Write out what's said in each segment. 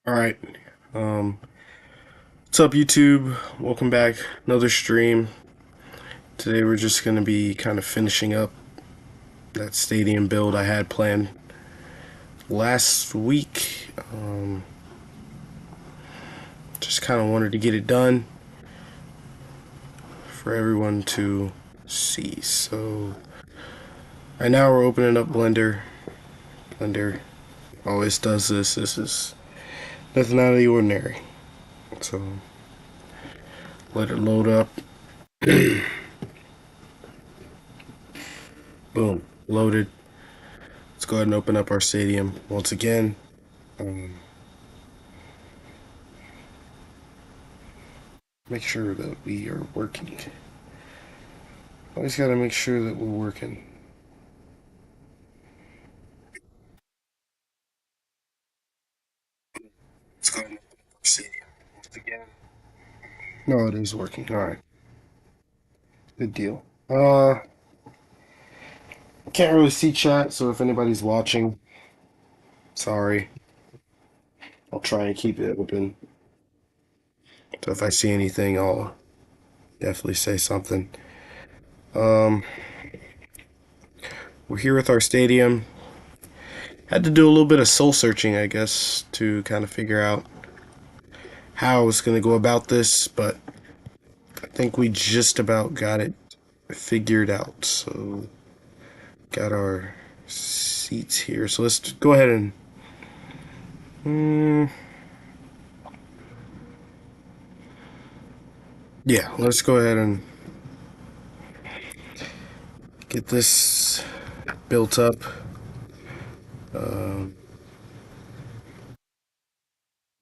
All right. What's up, YouTube? Welcome back. Another stream. Today we're just going to be kind of finishing up that stadium build I had planned last week. Just kind of wanted to get it done for everyone to see. So, right now we're opening up Blender. Blender always does this. This is nothing out of the ordinary. So, let it load up. Boom. Loaded. Let's go ahead and open up our stadium once again. Um, Make sure that we are working. Always gotta make sure that we're working. Let's go ahead and see once again. No, it is working. Alright. Good deal. Can't really see chat, so if anybody's watching, sorry. I'll try and keep it open. So if I see anything, I'll definitely say something. Um, we're here with our stadium. Had to do a little bit of soul searching, I guess, to kind of figure out how I was going to go about this, but I think we just about got it figured out. So, got our seats here. So let's go ahead and yeah, let's go ahead and get this built up.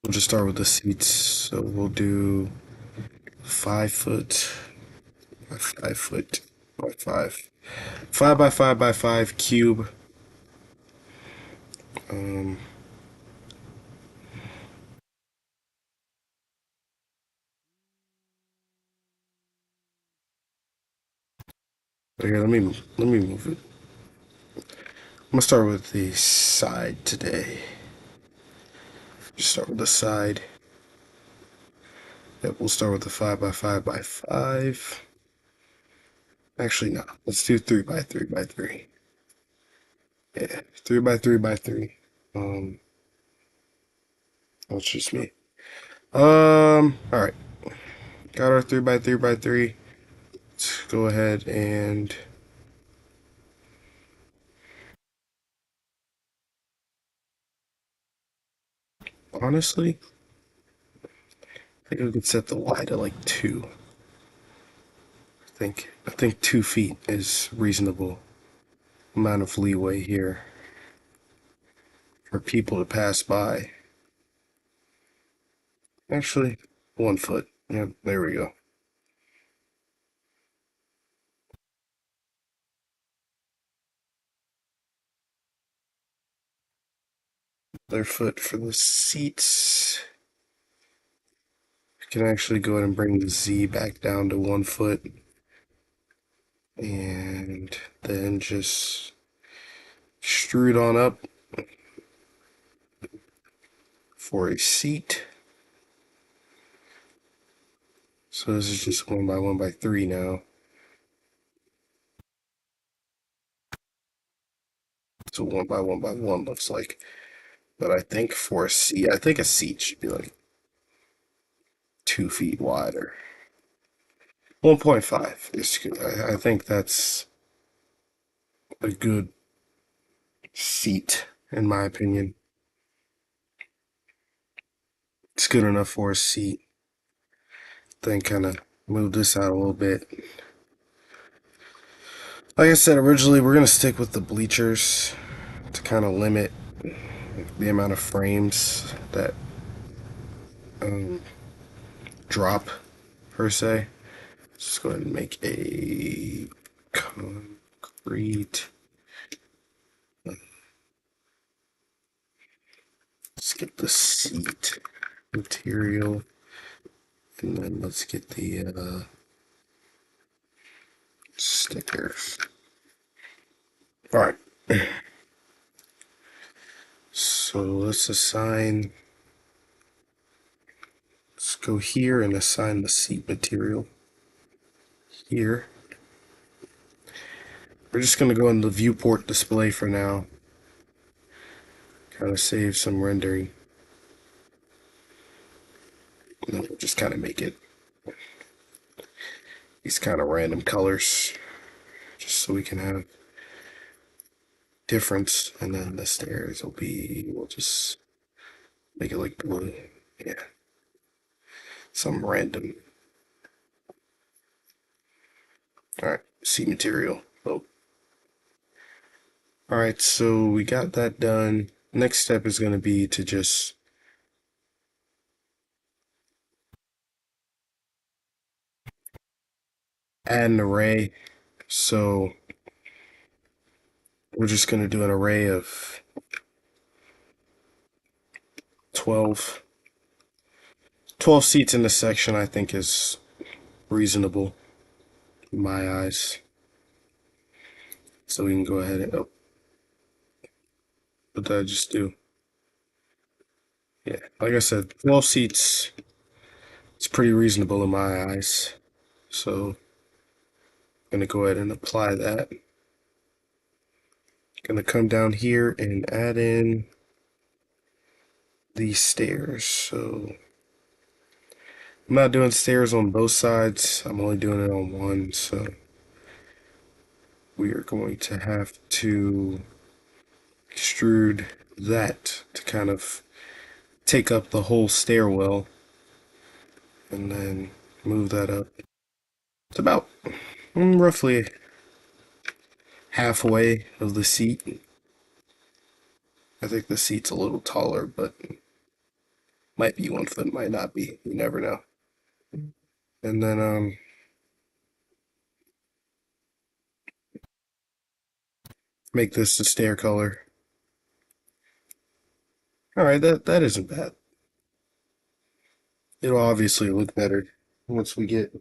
We'll just start with the seats. So we'll do 5 foot by 5 foot by 5 by 5 by 5 cube. Um, Here, let me move it. I'm gonna start with the side today. Just start with the side. Yep, we'll start with the 5 by 5 by 5. Actually, no. Let's do 3 by 3 by 3. Yeah, 3 by 3 by 3. Um, that's just me. All right. Got our 3 by 3 by 3. Let's go ahead and honestly, I think we could set the Y to like 2. I think 2 feet is reasonable amount of leeway here for people to pass by. Actually, 1 foot. Yep, there we go. Another foot for the seats. We can actually go ahead and bring the Z back down to 1 foot. And then just strew it on up for a seat. So this is just 1 by 1 by 3 now. So 1 by 1 by 1 looks like. But I think for a seat, I think a seat should be like 2 feet wider. 1.5 is good. I think that's a good seat, in my opinion. It's good enough for a seat. Then kind of move this out a little bit. Like I said originally, we're going to stick with the bleachers to kind of limit the amount of frames that drop, per se. Just go ahead and make a concrete. Skip the seat material. And then let's get the stickers. Alright. So let's assign go here and assign the seat material here. We're just going to go in the viewport display for now. Kind of save some rendering. And then we'll just kind of make it these kind of random colors, just so we can have difference. And then the stairs will be, we'll just make it like blue. Yeah. Some random. Alright, seat material. Oh. Alright, so we got that done. Next step is going to be to just add an array. So we're just going to do an array of 12. 12 seats in this section, I think, is reasonable in my eyes. So we can go ahead and, oh, what did I just do? Yeah, like I said, 12 seats is pretty reasonable in my eyes. So I'm gonna go ahead and apply that. Gonna come down here and add in these stairs. So I'm not doing stairs on both sides. I'm only doing it on one. So we are going to have to extrude that to kind of take up the whole stairwell and then move that up. It's about roughly halfway of the seat. I think the seat's a little taller, but might be 1 foot, might not be. You never know. And then make this the stair color. All right, that isn't bad. It'll obviously look better once we get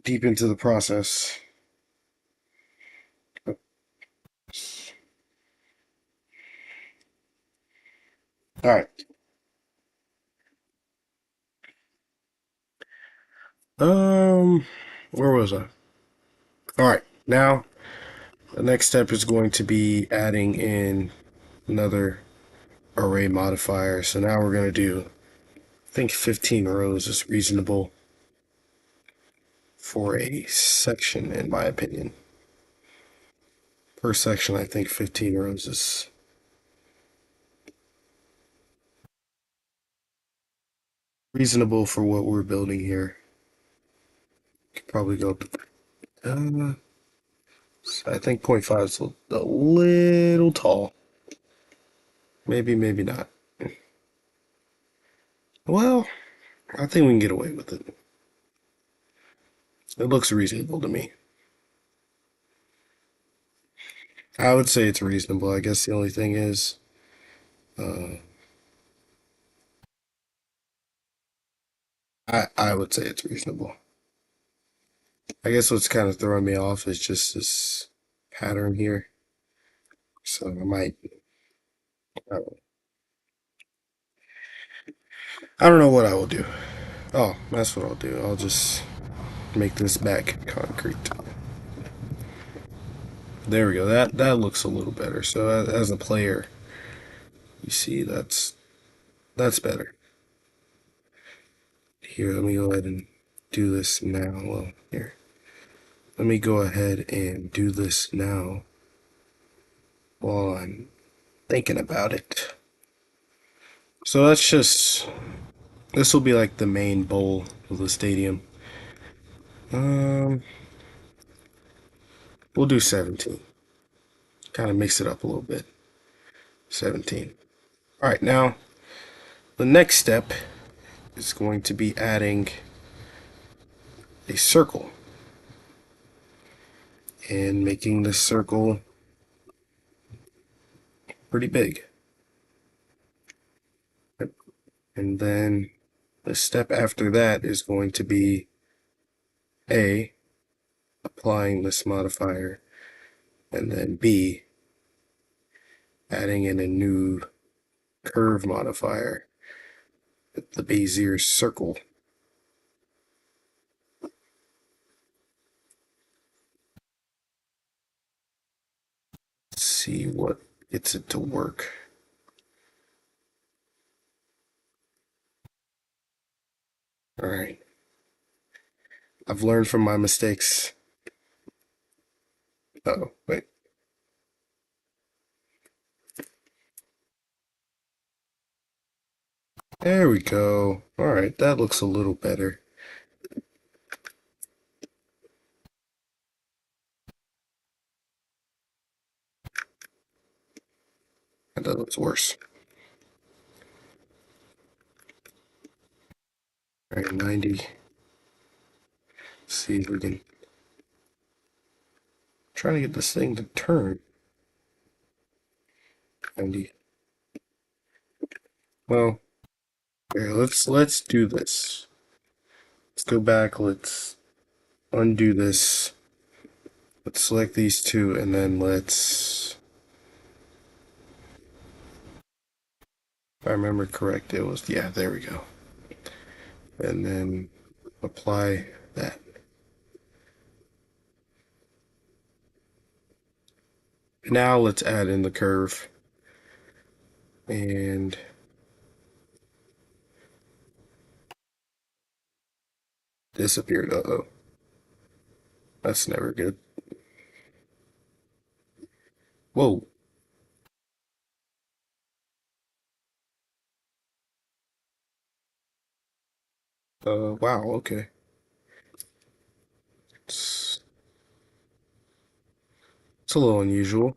deep into the process. All right. Where was I? All right. Now the next step is going to be adding in another array modifier. So now we're going to do, I think 15 rows is reasonable for a section, in my opinion. Per section, I think 15 rows is reasonable for what we're building here. Could probably go up to, I think 0.5 is a little tall. Maybe, maybe not. Well, I think we can get away with it. It looks reasonable to me. I would say it's reasonable. I guess the only thing is, uh, I would say it's reasonable. I guess what's kind of throwing me off is just this pattern here. So I don't know what I will do. Oh, that's what I'll do. I'll just make this back concrete. There we go. That looks a little better. So as a player, you see that's better. Here, let me go ahead and do this now. Well, here. Let me go ahead and do this now while I'm thinking about it. So this will be like the main bowl of the stadium. Um, we'll do 17. Kind of mix it up a little bit. 17. All right, now the next step is going to be adding a circle and making this circle pretty big. And then the step after that is going to be A, applying this modifier, and then B, adding in a new curve modifier, the Bezier circle. Let's see what gets it to work. All right. I've learned from my mistakes. Oh, wait. There we go. All right, that looks a little better. That looks worse. All right, 90. Let's see if we can try to get this thing to turn. 90. Well, here, let's do this. Let's go back. Let's undo this. Let's select these two, and then let's. If I remember correct, it was yeah. There we go. And then apply that. Now let's add in the curve and disappeared. Uh-oh. That's never good. Whoa. Wow, okay. It's, it's a little unusual.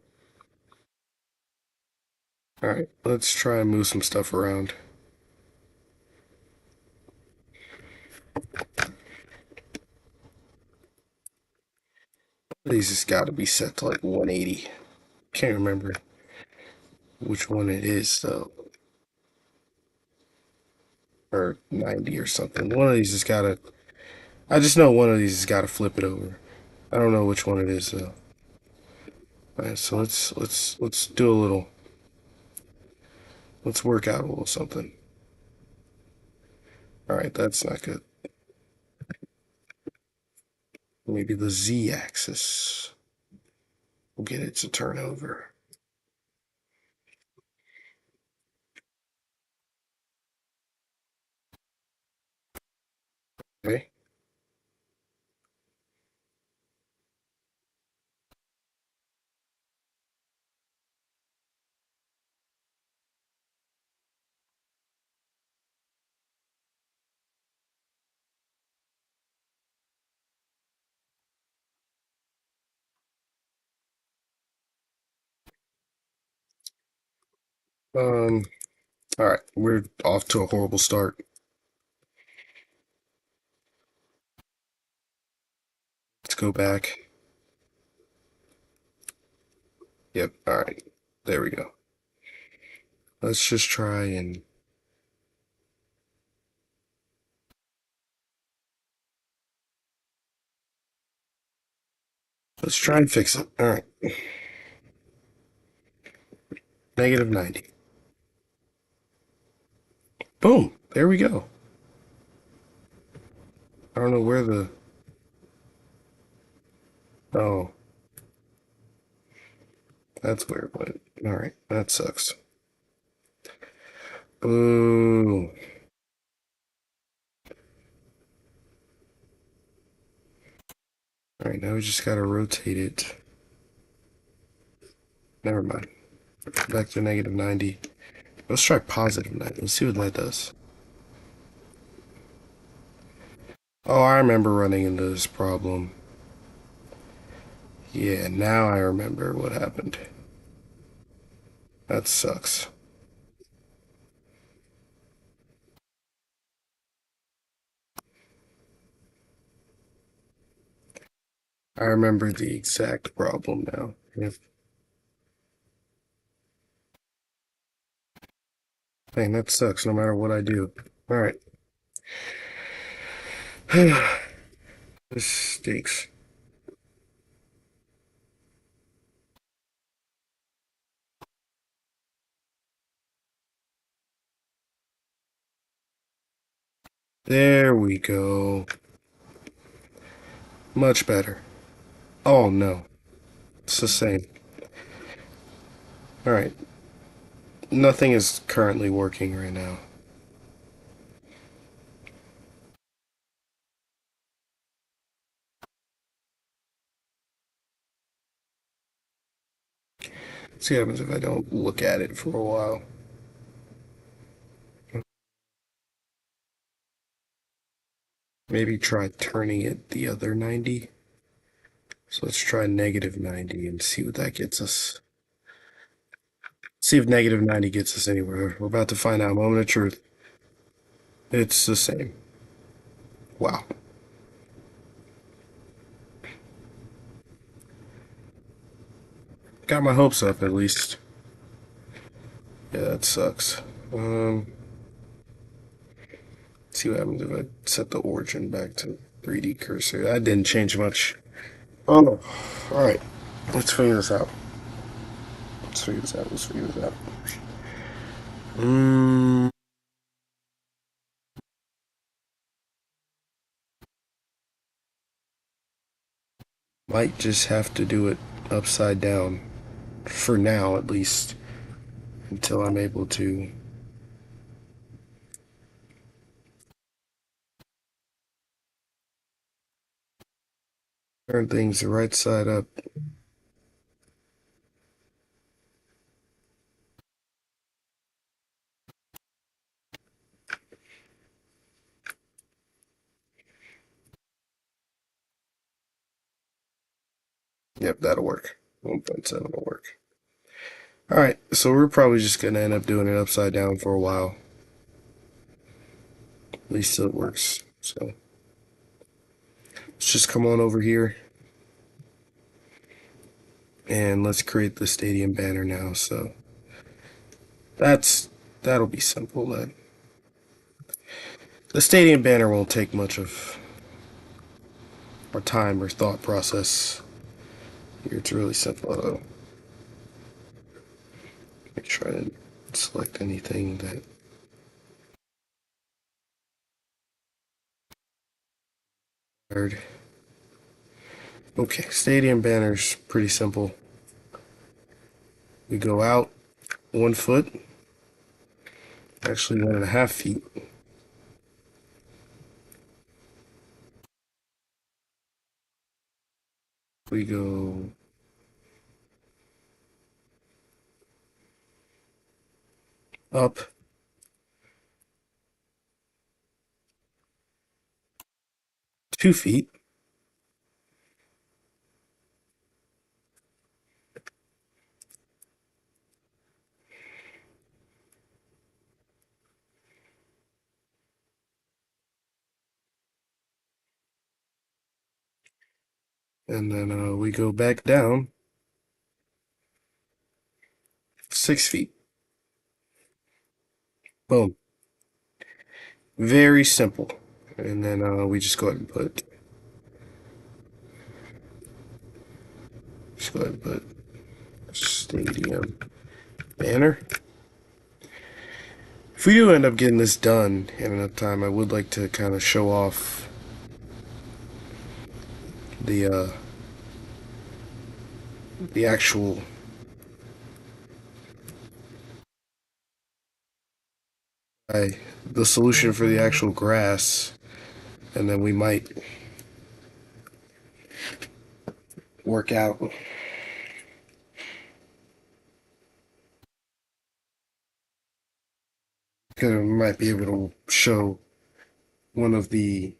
Alright, let's try and move some stuff around. These has got to be set to like 180. Can't remember which one it is, though. Or 90 or something. One of these has got to. I just know one of these has got to flip it over. I don't know which one it is, though. Alright, so let's do a little. Let's work out a little something. Alright, that's not good. Maybe the z-axis will get it to turn over. Okay. Um, alright, we're off to a horrible start. Let's go back. Yep, alright. There we go. Let's just try and let's try and fix it. Alright. Negative 90. Boom! There we go. I don't know where the oh, that's where it went. Alright, that sucks. Boo. Alright, now we just gotta rotate it. Never mind. Back to negative 90. Let's try positive 90. Let's see what that does. Oh, I remember running into this problem. Yeah, now I remember what happened. That sucks. I remember the exact problem now. Yep. Dang, that sucks no matter what I do. Alright. This stinks. There we go. Much better. Oh no, it's the same. Alright, nothing is currently working right now. See what happens if I don't look at it for a while. Maybe try turning it the other 90. So let's try negative 90 and see what that gets us. See if negative 90 gets us anywhere. We're about to find out. Moment of truth. It's the same. Wow. Got my hopes up at least. Yeah, that sucks. See what happens if I set the origin back to 3D cursor. That didn't change much. Oh no. Alright. Let's figure this out. Let's figure this out. Let's figure this out. Might just have to do it upside down. For now, at least. Until I'm able to turn things the right side up. Yep, that'll work. 1.7 will work. Alright, so we're probably just going to end up doing it upside down for a while. At least till it works. So let's just come on over here. And let's create the stadium banner now. So that'll be simple. The stadium banner won't take much of our time or thought process. Here it's really simple. Make sure I didn't select anything that. Okay, stadium banner's pretty simple. We go out 1 foot, actually 1.5 feet. We go up 2 feet. And then we go back down 6 feet. Boom. Very simple. And then we just go ahead and put stadium banner. If we do end up getting this done in enough time, I would like to kind of show off the actual the solution for the actual grass, and then we might work out because we might be able to show one of the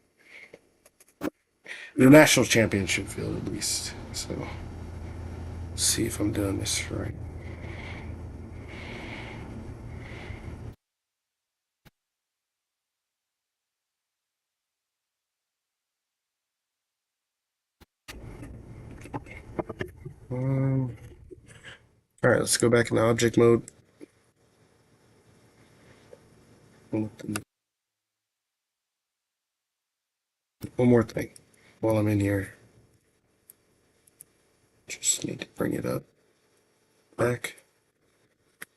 national championship field at least. So let's see if I'm doing this right. All right, let's go back into object mode. One more thing while I'm in here. Just need to bring it up. Back.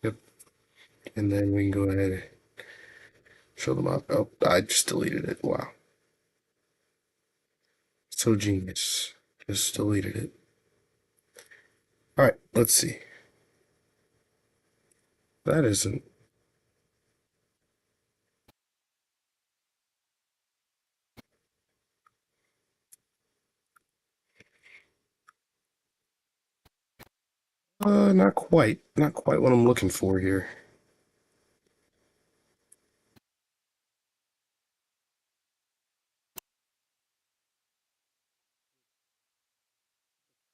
Yep. And then we can go ahead and Show them up. Oh, I just deleted it. Wow. So genius. Just deleted it. Alright, let's see. That isn't. Not quite. Not quite what I'm looking for here.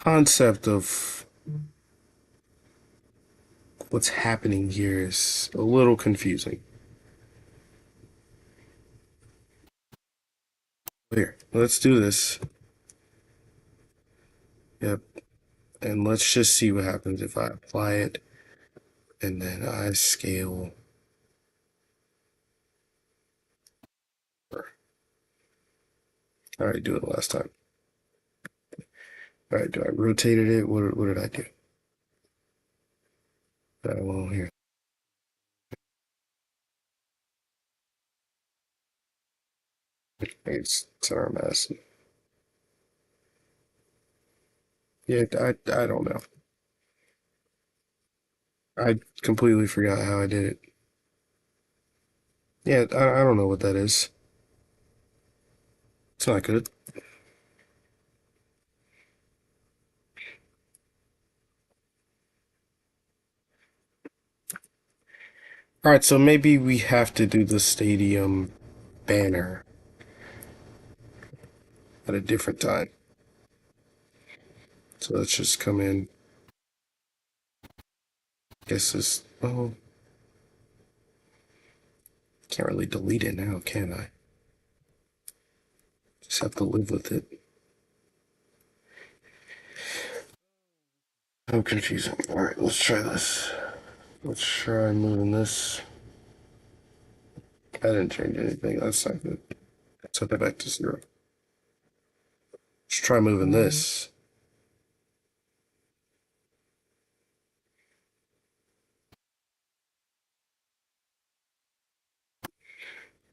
Concept of what's happening here is a little confusing. Here, let's do this. Yep. And let's just see what happens if I apply it and then I scale. Alright, do it last time. Alright, do I rotated it? What did I do? Well, here. It's our mess. Yeah, I don't know. I completely forgot how I did it. Yeah, I don't know what that is. It's not good. Alright, so maybe we have to do the stadium banner at a different time. So let's just come in. Guess this. Oh, can't really delete it now, can I? Just have to live with it. Oh, confusing. Alright, let's try this. Let's try moving this. I didn't change anything. That's not good. Set that back to 0. Let's try moving this.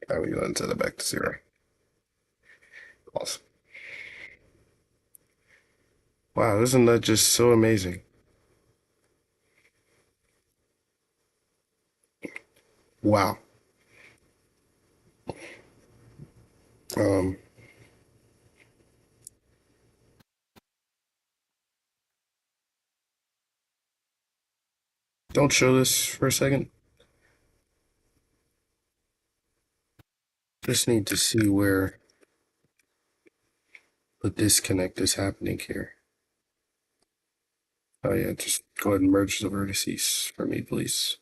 There we go, and set it back to 0. Awesome. Wow, isn't that just so amazing? Wow. Um, don't show this for a second. Just need to see where the disconnect is happening here. Oh yeah, just go ahead and merge the vertices for me, please.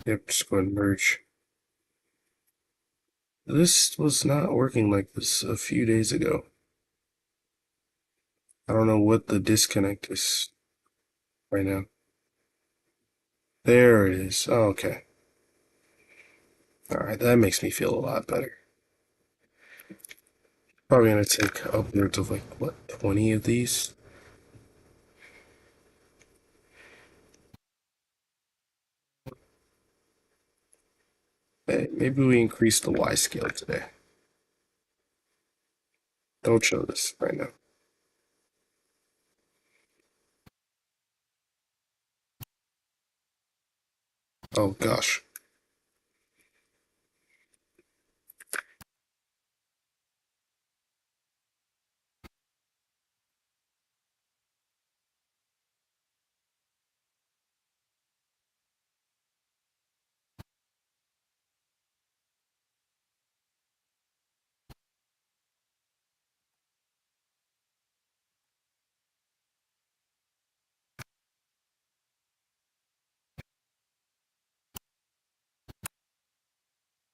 Yep, just go ahead and merge. This was not working like this a few days ago. I don't know what the disconnect is right now. There it is. Oh, okay. Alright, that makes me feel a lot better. Probably gonna take upwards of like, what, 20 of these? Hey, maybe we increase the Y scale today. Don't show this right now. Oh gosh.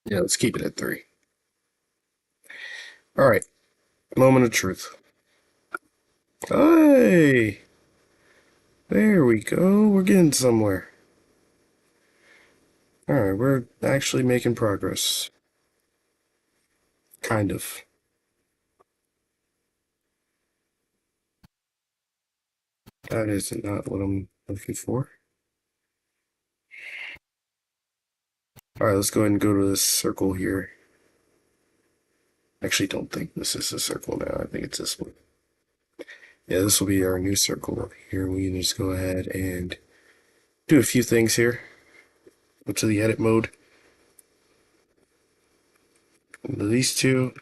Yeah, let's keep it at 3. Alright, moment of truth. Hey! There we go. We're getting somewhere. Alright, we're actually making progress. Kind of. That is not what I'm looking for. All right, let's go ahead and go to this circle here. Actually, don't think this is a circle now. I think it's this one. Yeah, this will be our new circle here. We can just go ahead and do a few things here. Go to the edit mode. These two,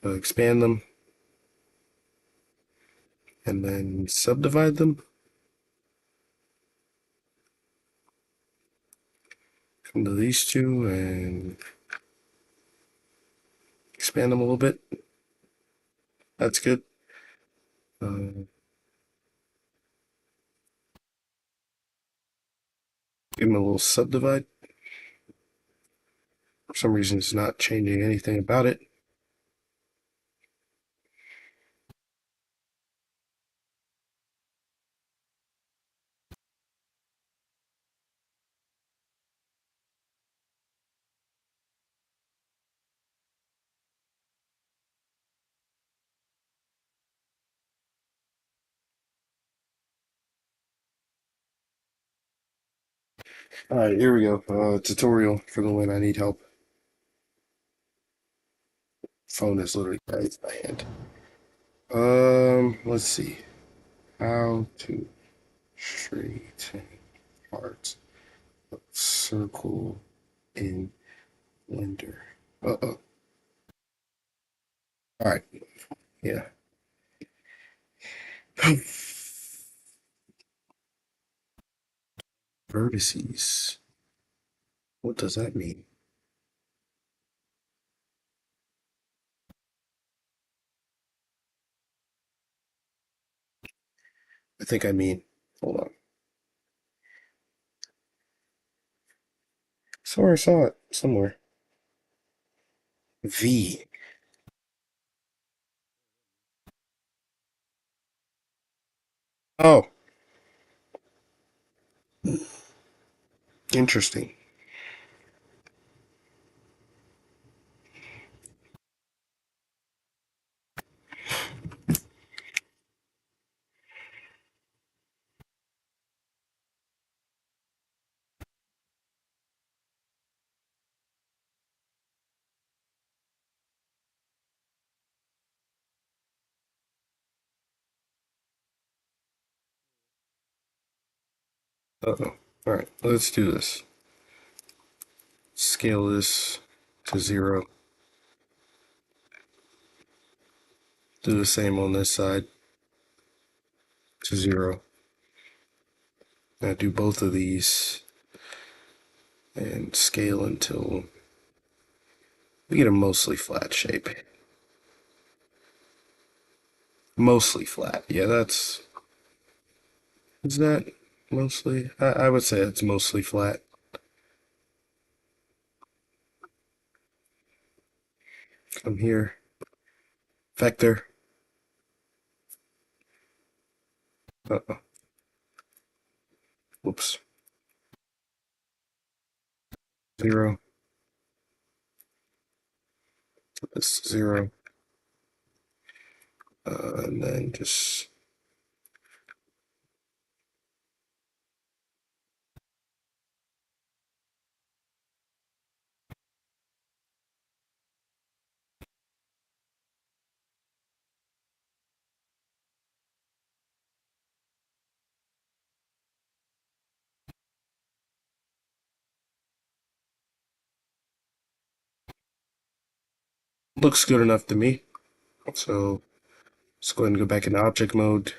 expand them, and then subdivide them. Come to these two and expand them a little bit. That's good. Uh, Give them a little subdivide. For some reason, it's not changing anything about it. All right, here we go. Tutorial for the win. I need help. Phone is literally right in my hand. Let's see. How to straighten parts of circle in Blender. Uh-oh. All right. Yeah. Vertices. What does that mean? I think I mean, hold on. Somewhere I saw it. Somewhere. V. Oh, interesting. Uh-oh. All right, let's do this. Scale this to 0. Do the same on this side to 0. Now do both of these and scale until we get a mostly flat shape. Mostly flat. Yeah, that's... Is that mostly? I would say it's mostly flat. Come here. Vector. Uh-oh. Whoops. 0. This 0. And then just... Looks good enough to me. So let's go ahead and go back into object mode.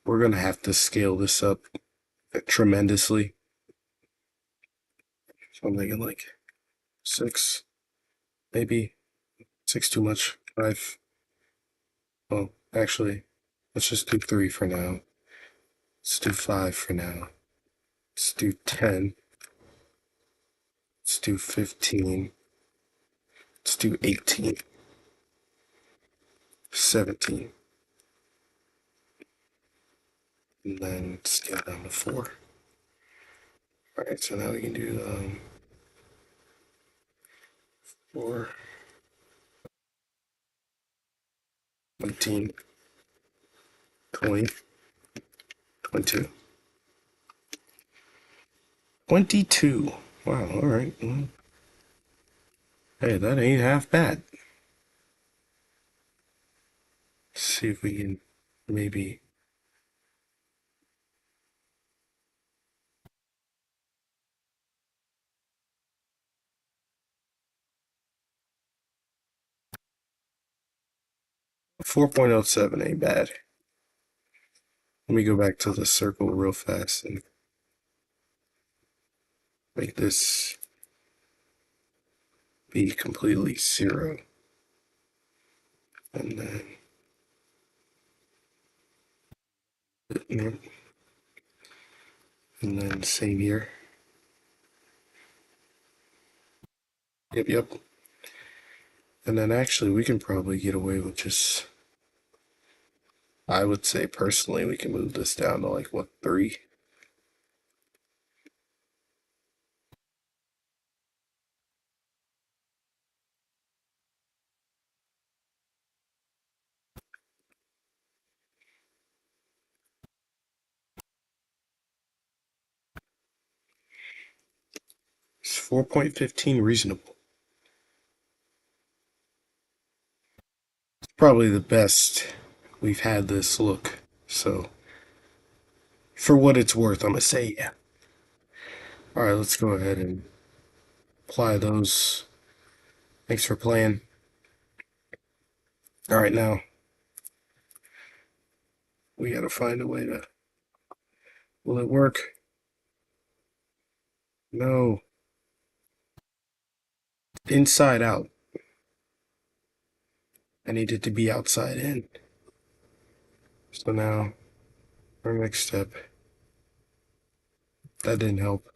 We're going to have to scale this up tremendously. So I'm thinking like 6, maybe. 6 too much. 5. Oh, actually, let's just do 3 for now. Let's do 5 for now. Let's do 10. Let's do 15. Let's do 18. 17. And then scale down to 4. Alright, so now we can do 4, 19, 20, 22. 22. Wow, alright. Well, hey, that ain't half bad. Let's see if we can maybe 4.07 ain't bad. Let me go back to the circle real fast and make this be completely zero. And then, same here. Yep, yep. And then actually we can probably get away with just, I would say personally, we can move this down to like, what, 3? It's 4.15 reasonable. Probably the best we've had this look. So, for what it's worth, I'm gonna say yeah. Alright, let's go ahead and apply those. Thanks for playing. Alright, now we gotta find a way to. Will it work? No. Inside out. I need it to be outside in. So now, our next step. That didn't help.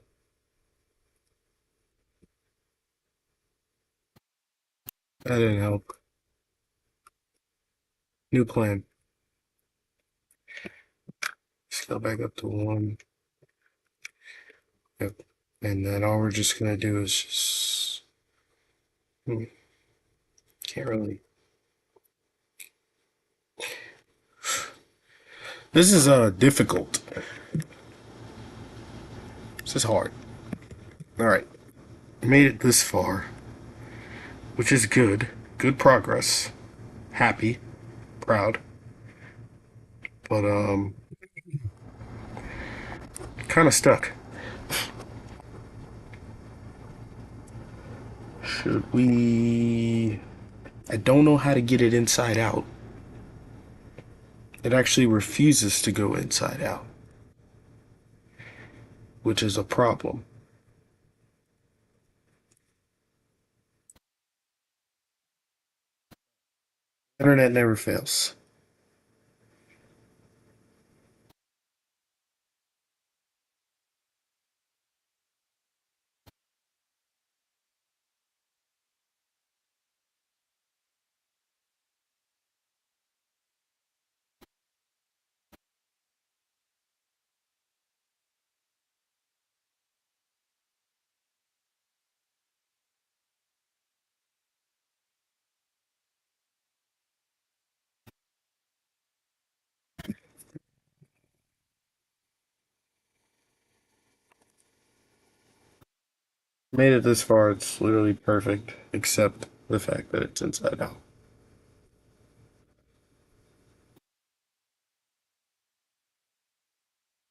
That didn't help. New plan. Scale back up to 1. Yep. And then all we're just gonna do is just. Can't really. This is difficult. This is hard. Alright. Made it this far. Which is good. Good progress. Happy. Proud. But kinda stuck. Should we. I don't know how to get it inside out. It actually refuses to go inside out, which is a problem. Internet never fails. Made it this far, it's literally perfect, except the fact that it's inside out.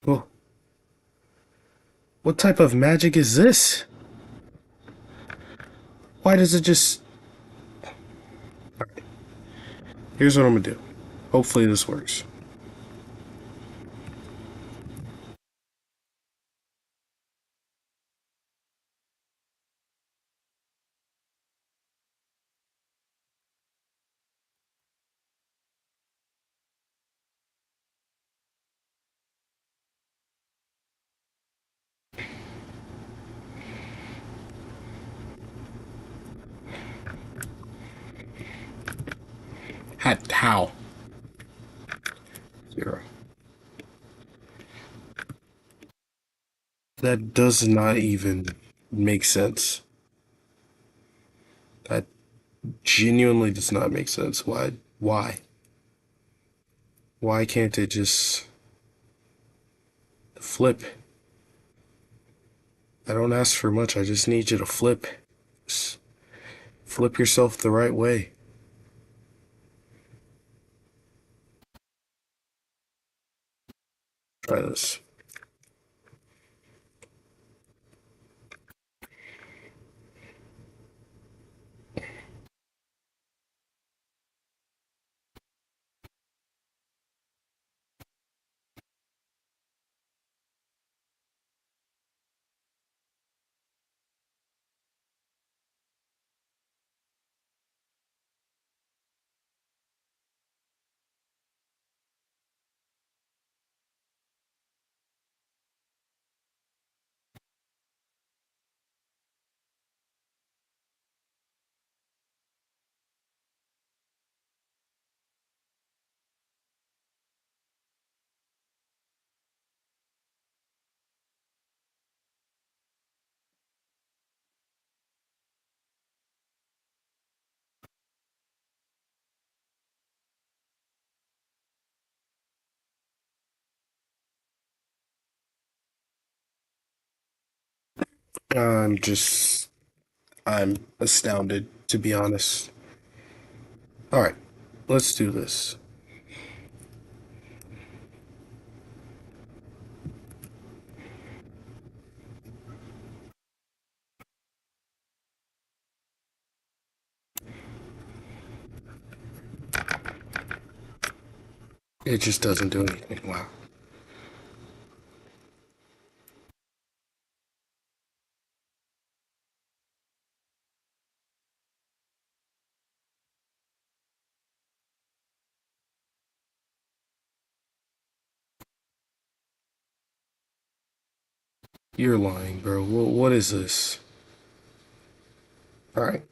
Well, what type of magic is this? Why does it just. Here's what I'm gonna do. Hopefully, this works. How? 0. That does not even make sense. That genuinely does not make sense. Why? Why? Why can't it just flip? I don't ask for much. I just need you to flip. Just flip yourself the right way. Try this. I'm just, I'm astounded, to be honest. Alright, let's do this. It just doesn't do anything. Wow. You're lying, bro. What is this? Alright.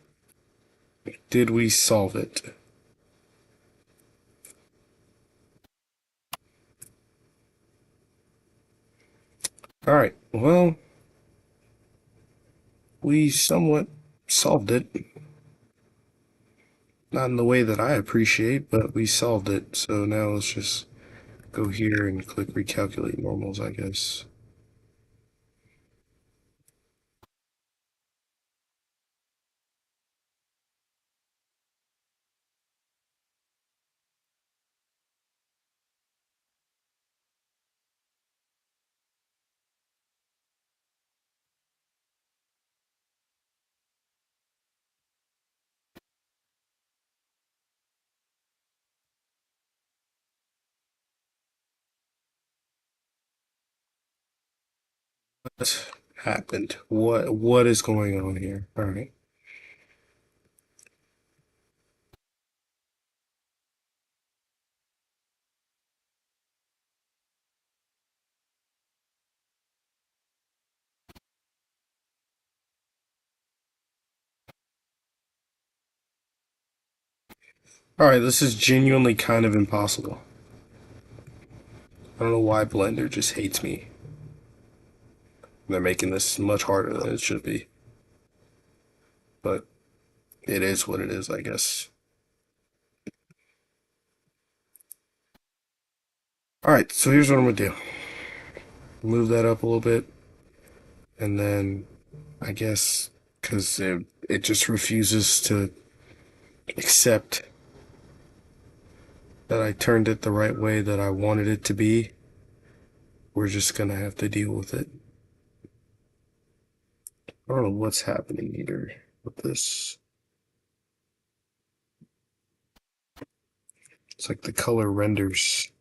Did we solve it? Alright, well, we somewhat solved it. Not in the way that I appreciate, but we solved it. So now let's just go here and click recalculate normals, I guess. What happened? What is going on here? Alright. Alright, this is genuinely kind of impossible. I don't know why Blender just hates me. They're making this much harder than it should be. But it is what it is, I guess. Alright, so here's what I'm gonna do. Move that up a little bit, and then I guess because it just refuses to accept that I turned it the right way that I wanted it to be, we're just gonna have to deal with it. I don't know what's happening either with this. It's like the color renders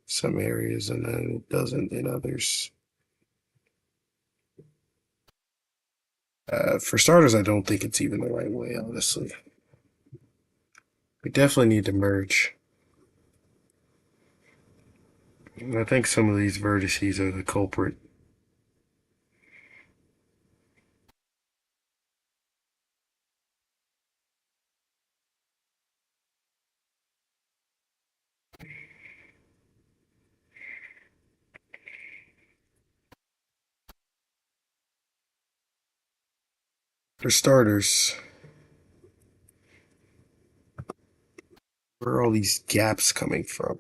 some areas and then it doesn't in others. For starters, I don't think it's even the right way, honestly. We definitely need to merge. And I think some of these vertices are the culprit. For starters, where are all these gaps coming from?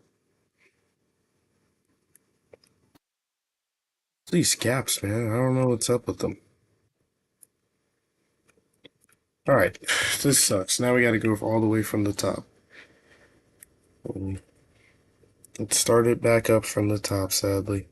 These caps, man. I don't know what's up with them. Alright, this sucks. Now we gotta go all the way from the top. Let's start it back up from the top, sadly.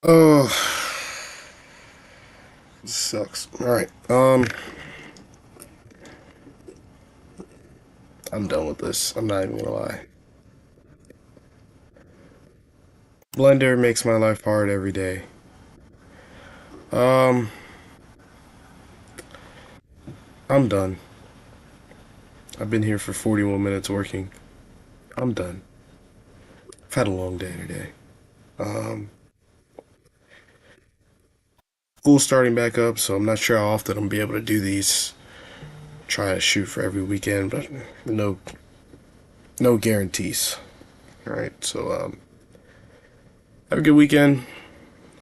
Oh, this sucks. Alright, I'm done with this. I'm not even gonna lie. Blender makes my life hard every day. Um, I'm done. I've been here for 41 minutes working. I'm done. I've had a long day today. Um, School's starting back up, so I'm not sure how often I'm gonna be able to do these. Try to shoot for every weekend, but no guarantees. All right, so have a good weekend.